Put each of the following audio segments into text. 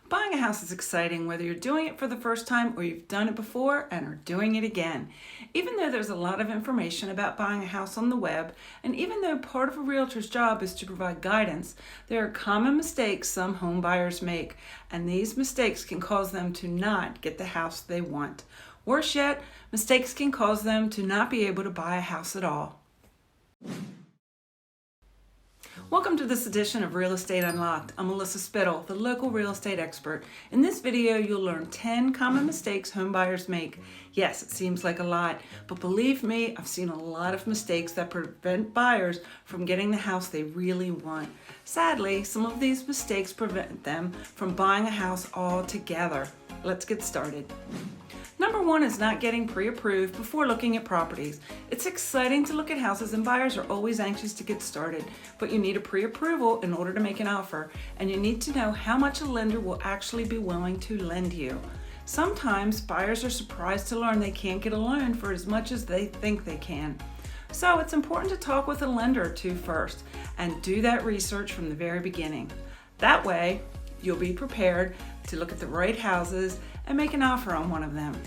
Buying a house is exciting whether you're doing it for the first time or you've done it before and are doing it again. Even though there's a lot of information about buying a house on the web, and even though part of a realtor's job is to provide guidance, there are common mistakes some home buyers make, and these mistakes can cause them to not get the house they want. Worse yet, mistakes can cause them to not be able to buy a house at all. Welcome to this edition of Real Estate Unlocked. I'm Melissa Spittle, the local real estate expert. In this video, you'll learn 10 common mistakes home buyers make. Yes, it seems like a lot, but believe me, I've seen a lot of mistakes that prevent buyers from getting the house they really want. Sadly, some of these mistakes prevent them from buying a house altogether. Let's get started. Number one is not getting pre-approved before looking at properties. It's exciting to look at houses and buyers are always anxious to get started, but you need a pre-approval in order to make an offer, and you need to know how much a lender will actually be willing to lend you. Sometimes buyers are surprised to learn they can't get a loan for as much as they think they can. So it's important to talk with a lender or two first and do that research from the very beginning. That way, you'll be prepared to look at the right houses and make an offer on one of them.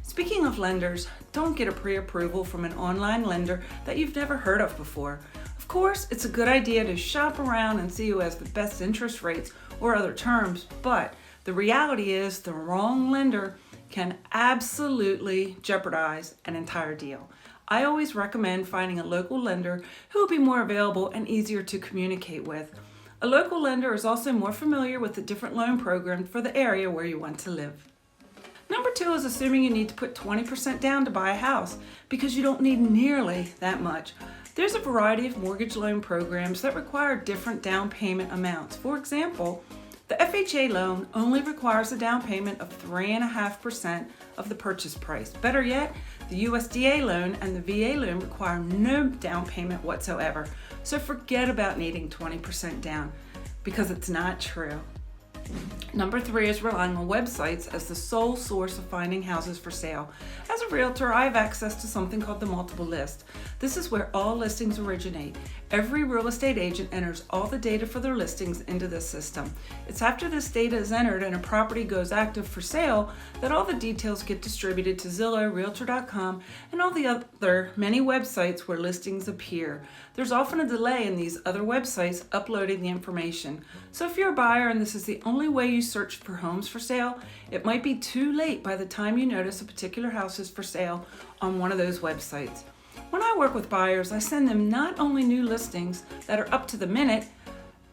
Speaking of lenders, don't get a pre-approval from an online lender that you've never heard of before. Of course, it's a good idea to shop around and see who has the best interest rates or other terms, but the reality is the wrong lender can absolutely jeopardize an entire deal. I always recommend finding a local lender who will be more available and easier to communicate with. A local lender is also more familiar with the different loan programs for the area where you want to live. Number two is assuming you need to put 20% down to buy a house because you don't need nearly that much. There's a variety of mortgage loan programs that require different down payment amounts. For example, the FHA loan only requires a down payment of 3.5% of the purchase price. Better yet, the USDA loan and the VA loan require no down payment whatsoever. So forget about needing 20% down because it's not true. Number three is relying on websites as the sole source of finding houses for sale. As a realtor, I have access to something called the multiple list. This is where all listings originate. Every real estate agent enters all the data for their listings into this system. It's after this data is entered and a property goes active for sale that all the details get distributed to Zillow, Realtor.com, and all the other many websites where listings appear. There's often a delay in these other websites uploading the information. So if you're a buyer and this is the only way you search for homes for sale, it might be too late by the time you notice a particular house is for sale on one of those websites. When I work with buyers, I send them not only new listings that are up to the minute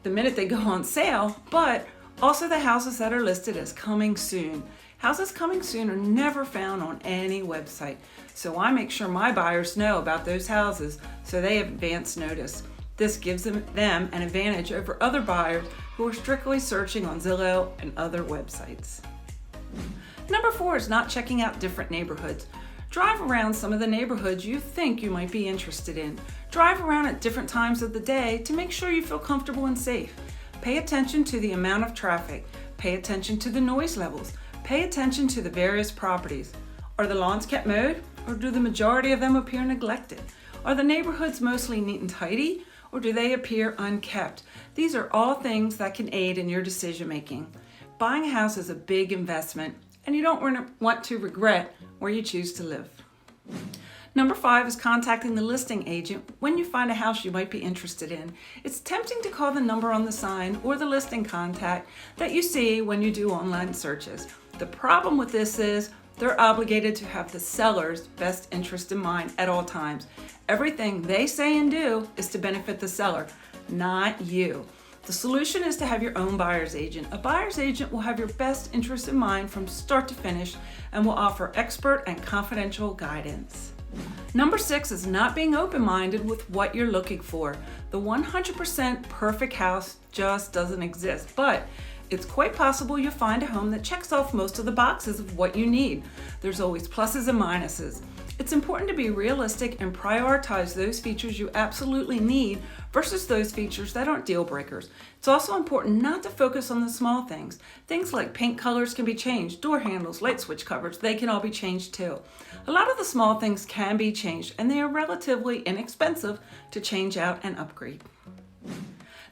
they go on sale, but also the houses that are listed as coming soon. Houses coming soon are never found on any website, so I make sure my buyers know about those houses so they have advance notice. This gives them an advantage over other buyers who are strictly searching on Zillow and other websites. Number four is not checking out different neighborhoods. Drive around some of the neighborhoods you think you might be interested in. Drive around at different times of the day to make sure you feel comfortable and safe. Pay attention to the amount of traffic. Pay attention to the noise levels. Pay attention to the various properties. Are the lawns kept mowed, or do the majority of them appear neglected? Are the neighborhoods mostly neat and tidy, or do they appear unkept? These are all things that can aid in your decision making. Buying a house is a big investment, and you don't want to regret where you choose to live. Number five is contacting the listing agent when you find a house you might be interested in. It's tempting to call the number on the sign or the listing contact that you see when you do online searches. The problem with this is they're obligated to have the seller's best interest in mind at all times. Everything they say and do is to benefit the seller, not you. The solution is to have your own buyer's agent. A buyer's agent will have your best interest in mind from start to finish and will offer expert and confidential guidance. Number six is not being open-minded with what you're looking for. The 100% perfect house just doesn't exist, but it's quite possible you'll find a home that checks off most of the boxes of what you need. There's always pluses and minuses. It's important to be realistic and prioritize those features you absolutely need versus those features that aren't deal breakers. It's also important not to focus on the small things. Things like paint colors can be changed, door handles, light switch covers, they can all be changed too. A lot of the small things can be changed and they are relatively inexpensive to change out and upgrade.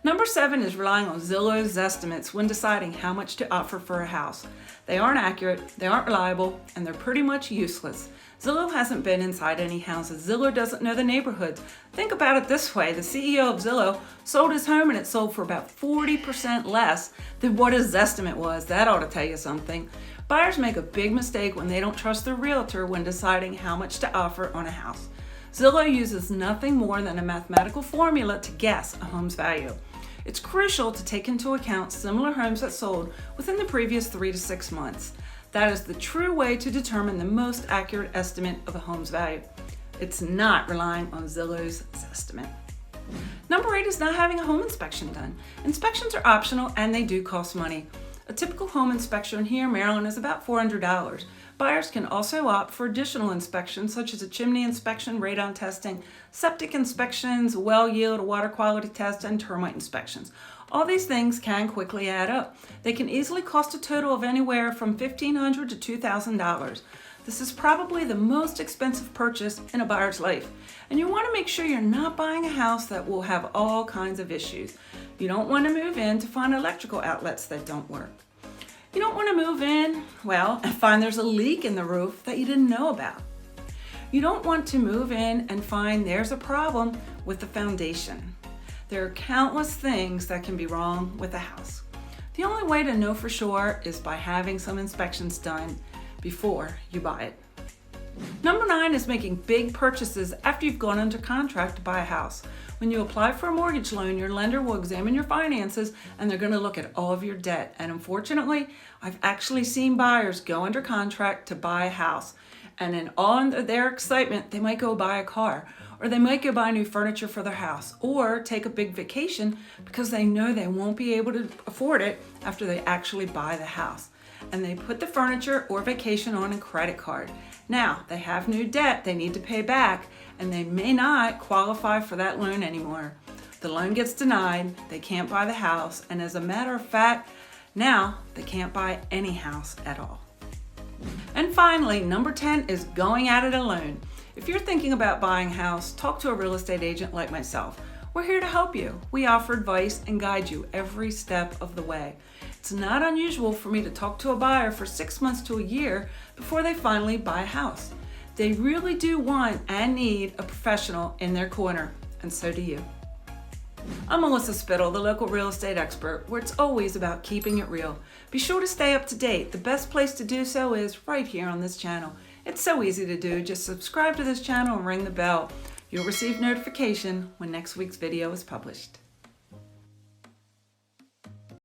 Number 7 is relying on Zillow's estimates when deciding how much to offer for a house. They aren't accurate, they aren't reliable, and they're pretty much useless. Zillow hasn't been inside any houses. Zillow doesn't know the neighborhoods. Think about it this way. The CEO of Zillow sold his home and it sold for about 40% less than what his estimate was. That ought to tell you something. Buyers make a big mistake when they don't trust their realtor when deciding how much to offer on a house. Zillow uses nothing more than a mathematical formula to guess a home's value. It's crucial to take into account similar homes that sold within the previous 3 to 6 months. That is the true way to determine the most accurate estimate of a home's value. It's not relying on Zillow's estimate. Number 8 is not having a home inspection done. Inspections are optional and they do cost money. A typical home inspection here in Maryland is about $400. Buyers can also opt for additional inspections such as a chimney inspection, radon testing, septic inspections, well yield, water quality test, and termite inspections. All these things can quickly add up. They can easily cost a total of anywhere from $1,500 to $2,000. This is probably the most expensive purchase in a buyer's life. And you want to make sure you're not buying a house that will have all kinds of issues. You don't want to move in to find electrical outlets that don't work. You don't want to move in, and find there's a leak in the roof that you didn't know about. You don't want to move in and find there's a problem with the foundation. There are countless things that can be wrong with a house. The only way to know for sure is by having some inspections done before you buy it. Number 9 is making big purchases after you've gone under contract to buy a house. When you apply for a mortgage loan, your lender will examine your finances and they're going to look at all of your debt. And unfortunately, I've actually seen buyers go under contract to buy a house. And in all their excitement, they might go buy a car, or they might go buy new furniture for their house, or take a big vacation because they know they won't be able to afford it after they actually buy the house. And they put the furniture or vacation on a credit card. Now, they have new debt they need to pay back, and they may not qualify for that loan anymore. The loan gets denied, they can't buy the house, and as a matter of fact, now they can't buy any house at all. And finally, number 10 is going at it alone. If you're thinking about buying a house, talk to a real estate agent like myself. We're here to help you. We offer advice and guide you every step of the way. It's not unusual for me to talk to a buyer for 6 months to a year before they finally buy a house. They really do want and need a professional in their corner, and so do you. I'm Melissa Spittle, the local real estate expert, where it's always about keeping it real. Be sure to stay up to date. The best place to do so is right here on this channel. It's so easy to do. Just subscribe to this channel and ring the bell. You'll receive notification when next week's video is published.